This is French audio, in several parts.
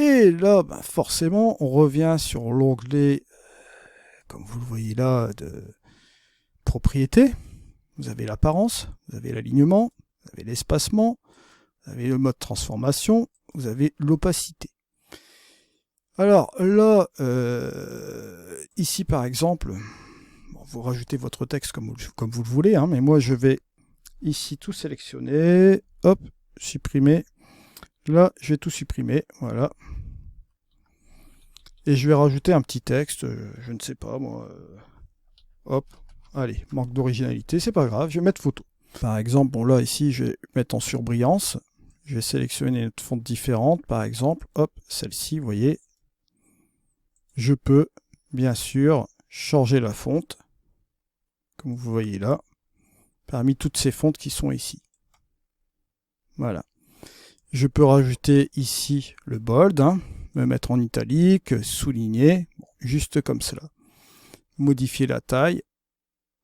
Et là, ben, forcément, on revient sur l'onglet, comme vous le voyez là, de propriété. Vous avez l'apparence, vous avez l'alignement, vous avez l'espacement, vous avez le mode transformation, vous avez l'opacité. Alors là, ici par exemple, bon, vous rajoutez votre texte comme vous le voulez, hein, mais moi je vais ici tout sélectionner, hop, supprimer. Là, je vais tout supprimer, voilà. Et je vais rajouter un petit texte, je ne sais pas moi, hop, allez, manque d'originalité, c'est pas grave, je vais mettre photo. Par exemple, bon là ici, je vais mettre en surbrillance, je vais sélectionner une fonte différente, par exemple, hop, celle-ci, vous voyez. Je peux, bien sûr, changer la fonte, comme vous voyez là, parmi toutes ces fontes qui sont ici. Voilà. Je peux rajouter ici le bold, hein, me mettre en italique, souligner, bon, juste comme cela. Modifier la taille,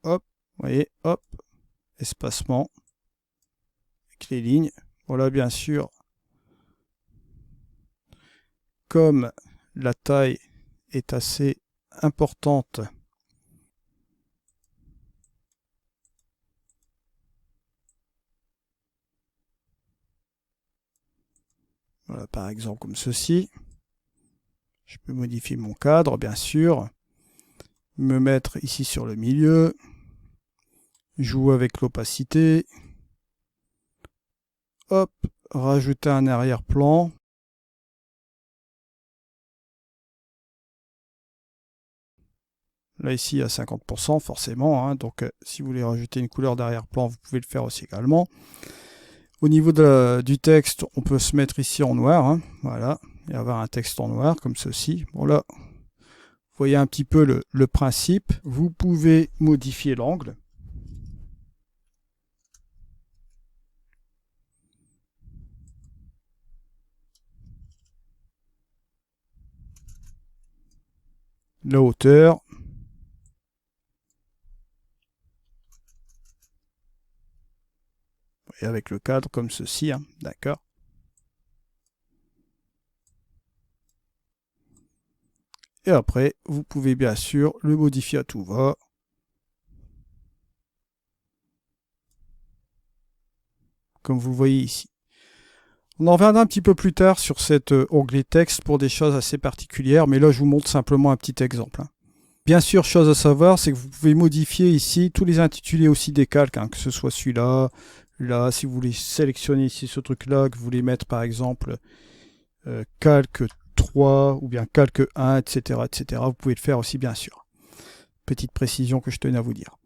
hop, vous voyez, hop, espacement, avec les lignes. Voilà, bien sûr, comme la taille est assez importante, voilà, par exemple comme ceci. Je peux modifier mon cadre, bien sûr, me mettre ici sur le milieu, jouer avec l'opacité, hop, rajouter un arrière-plan. Là ici à 50% forcément, hein, donc si vous voulez rajouter une couleur d'arrière-plan, vous pouvez le faire aussi également. Au niveau du texte, on peut se mettre ici en noir, hein, voilà, et avoir un texte en noir comme ceci. Bon là, vous voyez un petit peu le principe. Vous pouvez modifier l'angle. La hauteur. Et avec le cadre comme ceci, hein, d'accord. Et après, vous pouvez bien sûr le modifier à tout va. Comme vous le voyez ici. On en reviendra un petit peu plus tard sur cet onglet texte pour des choses assez particulières, mais là je vous montre simplement un petit exemple. Hein. Bien sûr, chose à savoir, c'est que vous pouvez modifier ici tous les intitulés aussi des calques, hein, que ce soit celui-là, là, si vous voulez sélectionner ici ce truc-là, que vous voulez mettre par exemple calque 3 ou bien calque 1, etc., etc. Vous pouvez le faire aussi bien sûr. Petite précision que je tenais à vous dire.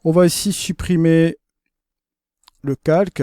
On va ici supprimer le calque.